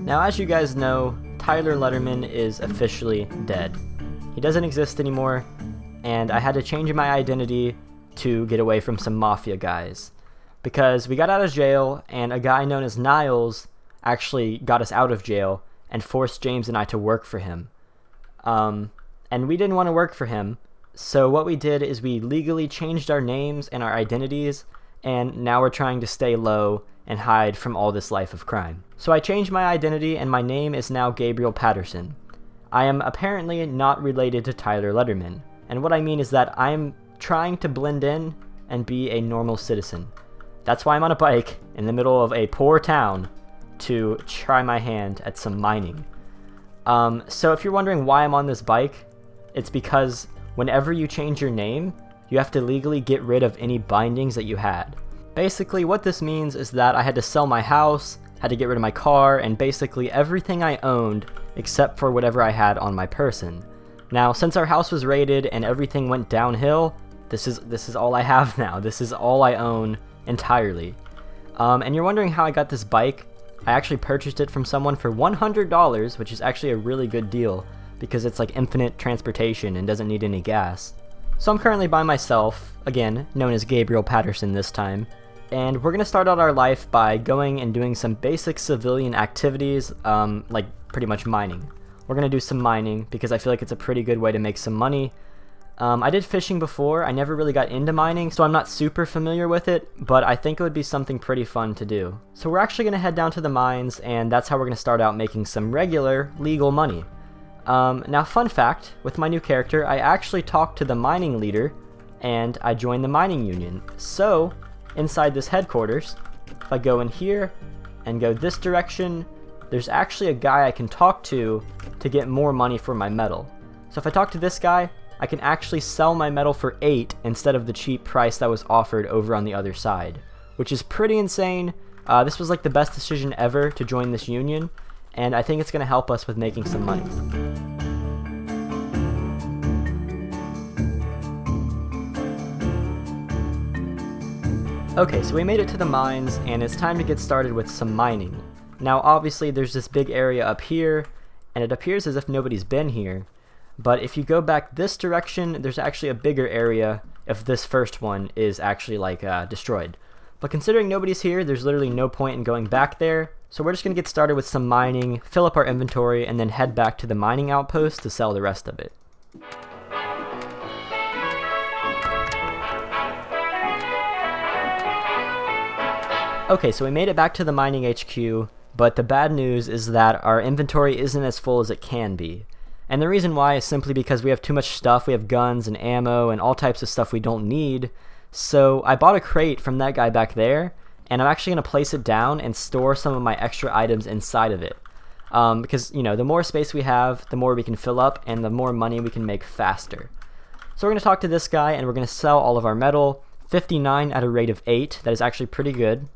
Now, as you guys know, Tyler Letterman is officially dead. He doesn't exist anymore, and I had to change my identity to get away from some Mafia guys. Because we got out of jail, and a guy known as Niles actually got us out of jail and forced James and I to work for him. And we didn't want to work for him, so what we did is we legally changed our names and our identities, and now we're trying to stay low and hide from all this life of crime. So I changed my identity, and my name is now Gabriel Patterson. I am apparently not related to Tyler Letterman, and what I mean is that I'm trying to blend in and be a normal citizen. That's why I'm on a bike in the middle of a poor town to try my hand at some mining. So if you're wondering why I'm on this bike, it's because whenever you change your name, you have to legally get rid of any bindings that you had. Basically, what this means is that I had to sell my house, had to get rid of my car, and basically everything I owned except for whatever I had on my person. Now, since our house was raided and everything went downhill, this is all I have now. This is all I own entirely. And you're wondering how I got this bike. I actually purchased it from someone for $100, which is actually a really good deal because it's like infinite transportation and doesn't need any gas. So I'm currently by myself, again, known as Gabriel Patterson this time, and we're going to start out our life by going and doing some basic civilian activities, like pretty much mining. We're going to do some mining because I feel like it's a pretty good way to make some money. I did fishing before. I never really got into mining, so I'm not super familiar with it, but I think it would be something pretty fun to do. So we're actually going to head down to the mines, and that's how we're going to start out making some regular, legal money. Now, fun fact, with my new character, I actually talked to the mining leader, and I joined the mining union. So, inside this headquarters, if I go in here and go this direction, there's actually a guy I can talk to get more money for my metal. So if I talk to this guy, I can actually sell my metal for 8 instead of the cheap price that was offered over on the other side, which is pretty insane. This was like the best decision ever to join this union, and I think it's going to help us with making some money. Okay, so we made it to the mines, and it's time to get started with some mining. Now, obviously, there's this big area up here, and it appears as if nobody's been here. But if you go back this direction, there's actually a bigger area if this first one is actually like destroyed. But considering nobody's here, there's literally no point in going back there. So we're just going to get started with some mining, fill up our inventory, and then head back to the mining outpost to sell the rest of it. Okay, so we made it back to the mining HQ, but the bad news is that our inventory isn't as full as it can be. And the reason why is simply because we have too much stuff. We have guns and ammo and all types of stuff we don't need. So I bought a crate from that guy back there, and I'm actually going to place it down and store some of my extra items inside of it. Because, you know, the more space we have, the more we can fill up, and the more money we can make faster. So we're going to talk to this guy, and we're going to sell all of our metal, 59 at a rate of 8. That is actually pretty good.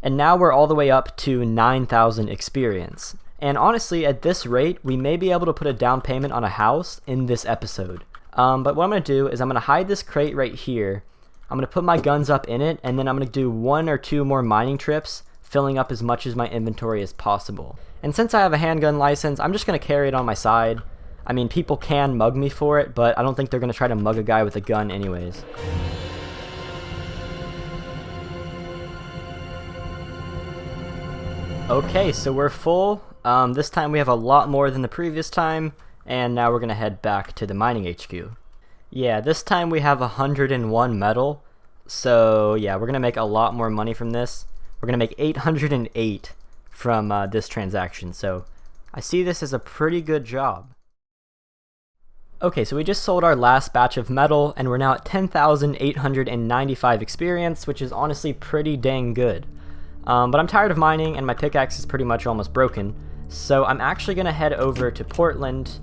And now we're all the way up to 9,000 experience. And honestly, at this rate, we may be able to put a down payment on a house in this episode. But what I'm going to do is I'm going to hide this crate right here. I'm going to put my guns up in it, and then I'm going to do 1 or 2 more mining trips, filling up as much of my inventory as possible. And since I have a handgun license, I'm just going to carry it on my side. I mean, people can mug me for it, but I don't think they're going to try to mug a guy with a gun anyways. Okay, so we're full. This time we have a lot more than the previous time, and now we're going to head back to the mining HQ. Yeah, this time we have 101 metal, so yeah, we're going to make a lot more money from this. We're going to make 808 from this transaction, so I see this as a pretty good job. Okay, so we just sold our last batch of metal, and we're now at 10,895 experience, which is honestly pretty dang good. But I'm tired of mining, and my pickaxe is pretty much almost broken, so I'm actually going to head over to Portland.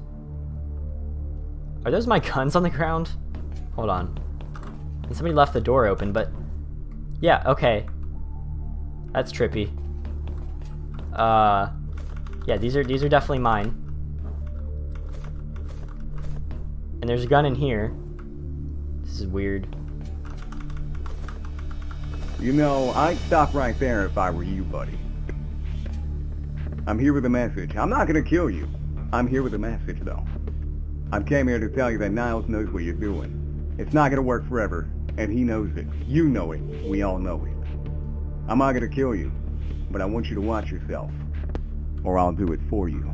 Are those my guns on the ground? Hold on. And somebody left the door open, but yeah, okay. That's trippy. Yeah, these are definitely mine. And there's a gun in here. This is weird. You know, I'd stop right there if I were you, buddy. I'm here with a message. I'm not gonna kill you. I'm here with a message, though. I came here to tell you that Niles knows what you're doing. It's not gonna work forever, and he knows it. You know it. We all know it. I'm not gonna kill you, but I want you to watch yourself, or I'll do it for you.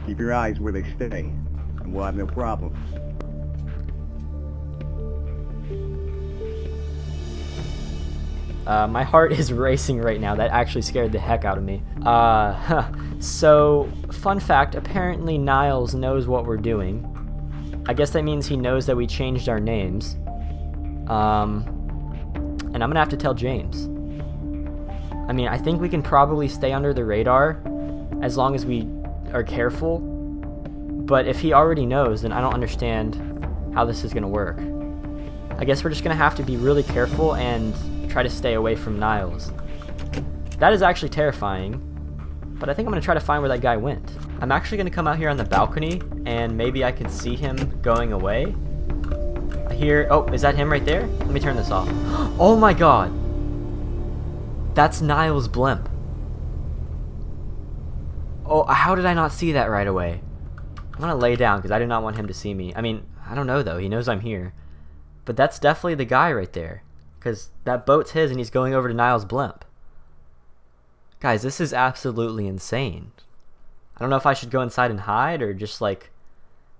Keep your eyes where they stay, and we'll have no problems. My heart is racing right now. That actually scared the heck out of me. So, fun fact, apparently Niles knows what we're doing. I guess that means he knows that we changed our names. And I'm gonna have to tell James. I mean, I think we can probably stay under the radar as long as we are careful. But if he already knows, then I don't understand how this is gonna work. I guess we're just gonna have to be really careful and try to stay away from Niles. That is actually terrifying, but I think I'm gonna try to find where that guy went. I'm actually gonna come out here on the balcony and maybe I can see him going away. I hear, oh, is that him right there? Let me turn this off. Oh my god! That's Niles' blimp. Oh, how did I not see that right away? I'm gonna lay down because I do not want him to see me. I mean, I don't know though, he knows I'm here. But that's definitely the guy right there. Because that boat's his and he's going over to Niles' blimp. Guys, this is absolutely insane. I don't know if I should go inside and hide or just like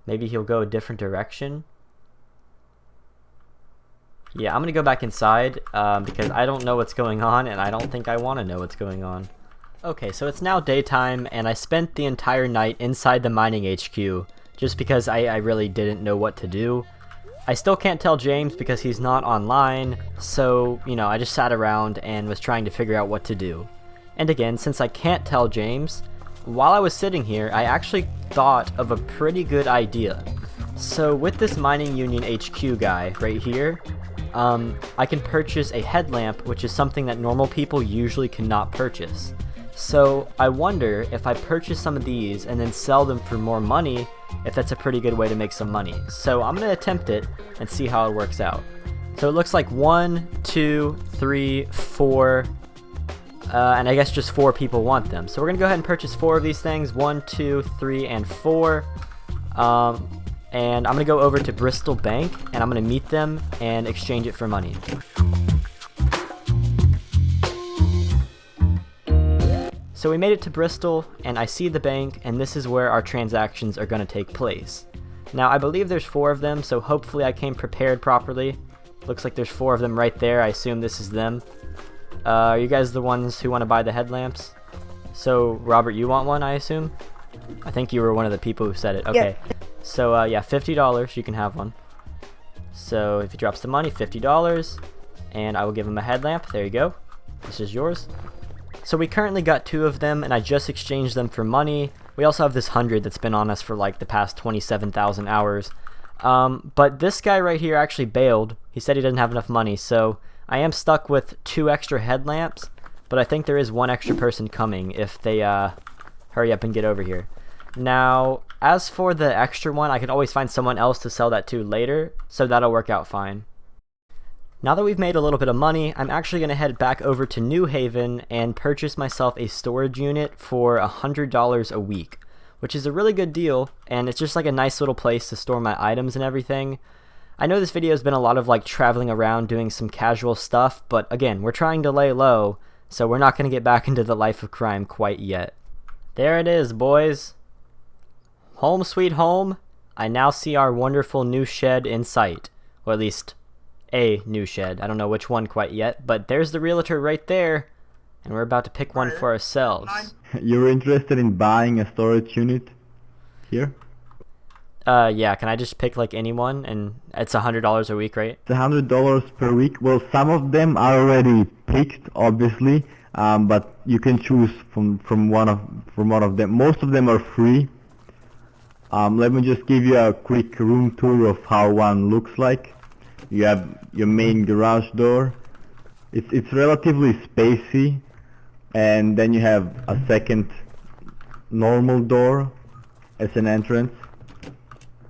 maybe he'll go a different direction. Yeah, I'm gonna go back inside because I don't know what's going on and I don't think I want to know what's going on. Okay, so it's now daytime and I spent the entire night inside the mining HQ just because I really didn't know what to do. I still can't tell James because he's not online, so, you know, I just sat around and was trying to figure out what to do. And again, since I can't tell James, while I was sitting here, I actually thought of a pretty good idea. So with this Mining Union HQ guy right here, I can purchase a headlamp, which is something that normal people usually cannot purchase. So I wonder if I purchase some of these and then sell them for more money, if that's a pretty good way to make some money. So I'm going to attempt it and see how it works out. So it looks like 1, 2, 3, 4, and I guess just 4 people want them. So we're going to go ahead and purchase 4 of these things, 1, 2, 3, and 4. And I'm going to go over to Bristol Bank and I'm going to meet them and exchange it for money. So we made it to Bristol, and I see the bank, and this is where our transactions are going to take place. Now, I believe there's 4 of them, so hopefully I came prepared properly. Looks like there's 4 of them right there. I assume this is them. Are you guys the ones who want to buy the headlamps? So, Robert, you want one, I assume? I think you were one of the people who said it. Okay. Yeah. So, yeah, $50, you can have one. So, if he drops the money, $50, and I will give him a headlamp. There you go. This is yours. So we currently got 2 of them, and I just exchanged them for money. We also have this 100 that's been on us for like the past 27,000 hours. But this guy right here actually bailed. He said he doesn't have enough money, so I am stuck with 2 extra headlamps, but I think there is 1 extra person coming if they hurry up and get over here. Now, as for the extra one, I could always find someone else to sell that to later, so that'll work out fine. Now that we've made a little bit of money, I'm actually going to head back over to New Haven and purchase myself a storage unit for $100 a week, which is a really good deal, and it's just like a nice little place to store my items and everything. I know this video has been a lot of like traveling around doing some casual stuff, but again, we're trying to lay low, so we're not going to get back into the life of crime quite yet. There it is, boys. Home sweet home. I now see our wonderful new shed in sight, or at least a new shed. I don't know which one quite yet, but there's the realtor right there, and we're about to pick one for ourselves. You're interested in buying a storage unit here? Yeah, can I just pick like anyone, and it's $100 a week, right? It's $100 per week. Well, some of them are already picked, obviously, but you can choose from one of them. Most of them are free. Let me just give you a quick room tour of how one looks like. You have your main garage door. It's relatively spacey, and then you have a second normal door as an entrance,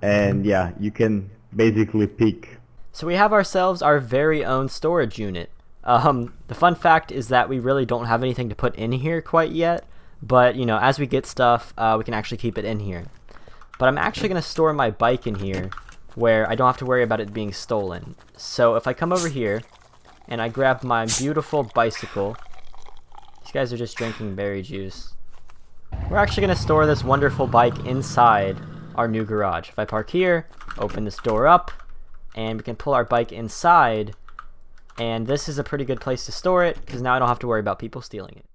and yeah, you can basically pick. So we have ourselves our very own storage unit. The fun fact is that we really don't have anything to put in here quite yet, but you know, as we get stuff, we can actually keep it in here. But I'm actually going to store my bike in here where I don't have to worry about it being stolen. So if I come over here and I grab my beautiful bicycle, these guys are just drinking berry juice. We're actually going to store this wonderful bike inside our new garage. If I park here, open this door up, and we can pull our bike inside, and this is a pretty good place to store it because now I don't have to worry about people stealing it.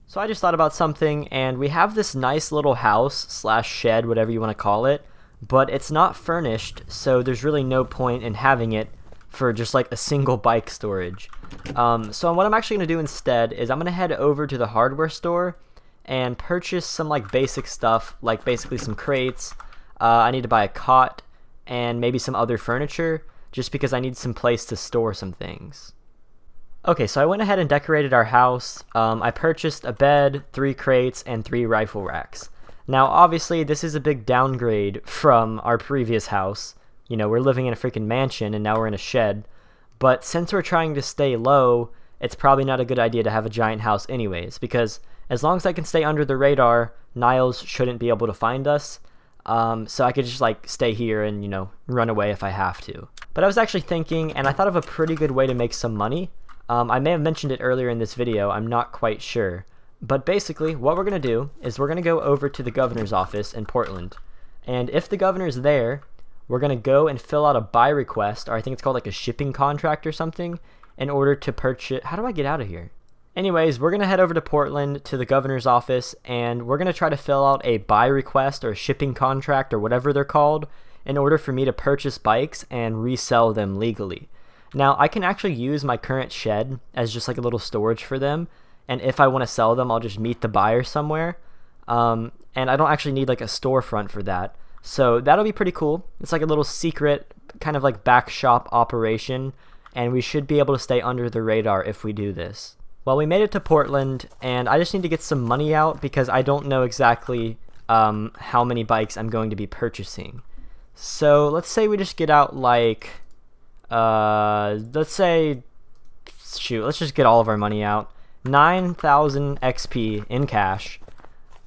So I just thought about something, and we have this nice little house slash shed, whatever you want to call it, but it's not furnished, so there's really no point in having it for just like a single bike storage. So what I'm actually going to do instead is I'm going to head over to the hardware store and purchase some like basic stuff, like basically some crates. I need to buy a cot and maybe some other furniture, just because I need some place to store some things. Okay, so I went ahead and decorated our house. I purchased a bed, 3 crates, and 3 rifle racks. Now, obviously, this is a big downgrade from our previous house. You know, we're living in a freaking mansion, and now we're in a shed. But since we're trying to stay low, it's probably not a good idea to have a giant house anyways, because as long as I can stay under the radar, Niles shouldn't be able to find us. So I could just like stay here and, you know, run away if I have to. But I was actually thinking, and I thought of a pretty good way to make some money. I may have mentioned it earlier in this video, I'm not quite sure. But basically, what we're going to do is we're going to go over to the governor's office in Portland. And if the governor's there, we're going to go and fill out a buy request, or I think it's called like a shipping contract or something, in order to purchase... How do I get out of here? Anyways, we're going to head over to Portland to the governor's office, and we're going to try to fill out a buy request or a shipping contract or whatever they're called in order for me to purchase bikes and resell them legally. Now, I can actually use my current shed as just like a little storage for them, and if I want to sell them, I'll just meet the buyer somewhere, and I don't actually need like a storefront for that, so that'll be pretty cool. It's like a little secret kind of like back shop operation, and we should be able to stay under the radar if we do this. Well, we made it to Portland, and I just need to get some money out because I don't know exactly how many bikes I'm going to be purchasing. So let's say we just get out like... let's say, shoot, let's just get all of our money out. 9,000 XP in cash.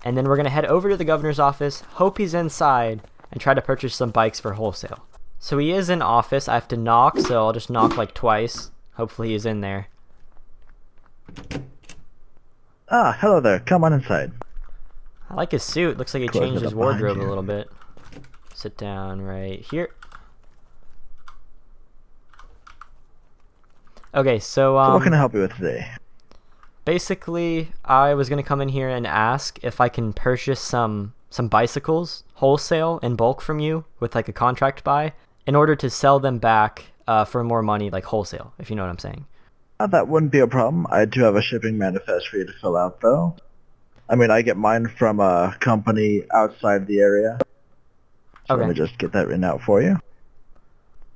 And then we're going to head over to the governor's office, hope he's inside, and try to purchase some bikes for wholesale. So he is in office. I have to knock, so I'll just knock like twice. Hopefully he's in there. Ah, hello there. Come on inside. I like his suit. Looks like he Close changed it his up behind wardrobe you. a little bit. Sit down right here. Okay, so What can I help you with today? basically, I was gonna come in here and ask if I can purchase some bicycles wholesale in bulk from you with like a contract buy in order to sell them back for more money, like wholesale, if you know what I'm saying. That wouldn't be a problem. I do have a shipping manifest for you to fill out, though. I mean, I get mine from a company outside the area. So Okay. let me just get that written out for you.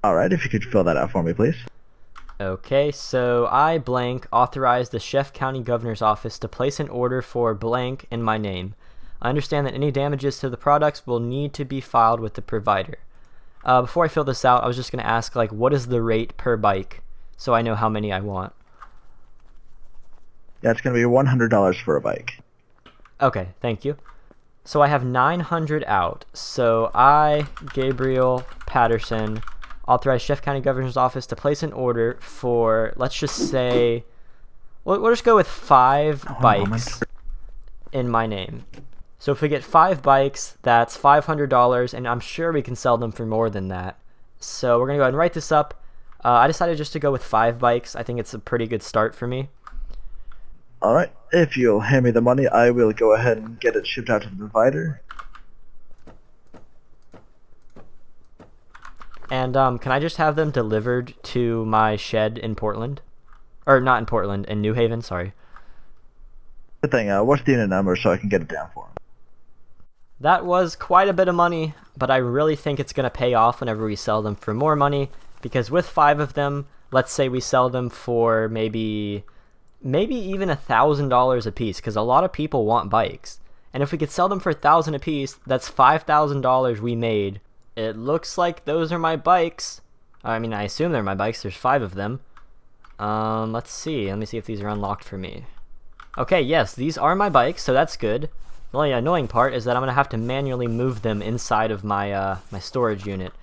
Alright, if you could fill that out for me, please. Okay, so I blank authorize the Chef County Governor's Office to place an order for blank in my name. I understand that any damages to the products will need to be filed with the provider. Before I fill this out, I was just going to ask, like, what is the rate per bike, so I know how many I want. Yeah, it's going to be $100 for a bike. Okay, thank you. So I have 900 out. So I, Gabriel Patterson, authorize Chef County Governor's Office to place an order for, let's just say, we'll just go with 5 One bikes moment. in my name. So if we get 5 bikes, that's $500, and I'm sure we can sell them for more than that. So we're going to go ahead and write this up. I decided just to go with 5 bikes. I think it's a pretty good start for me. Alright, if you'll hand me the money, I will go ahead and get it shipped out to the provider. And can I just have them delivered to my shed in Portland? Or not in Portland, in New Haven, sorry. Good thing, what's the unit number so I can get it down for him? That was quite a bit of money, but I really think it's going to pay off whenever we sell them for more money, because with 5 of them, let's say we sell them for maybe even $1,000 a piece, because a lot of people want bikes. And if we could sell them for $1,000 a piece, that's $5,000 we made. It looks like those are my bikes. I mean, I assume they're my bikes. There's 5 of them. Let's see. Let me see if these are unlocked for me. Okay, yes, these are my bikes, so that's good. The only annoying part is that I'm gonna have to manually move them inside of my my storage unit.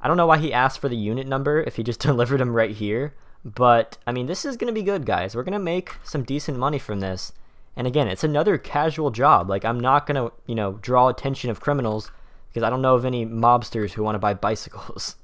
I don't know why he asked for the unit number if he just delivered them right here, but I mean, this is gonna be good, guys. We're gonna make some decent money from this. And again, it's another casual job. Like, I'm not gonna, you know, draw attention of criminals because I don't know of any mobsters who want to buy bicycles.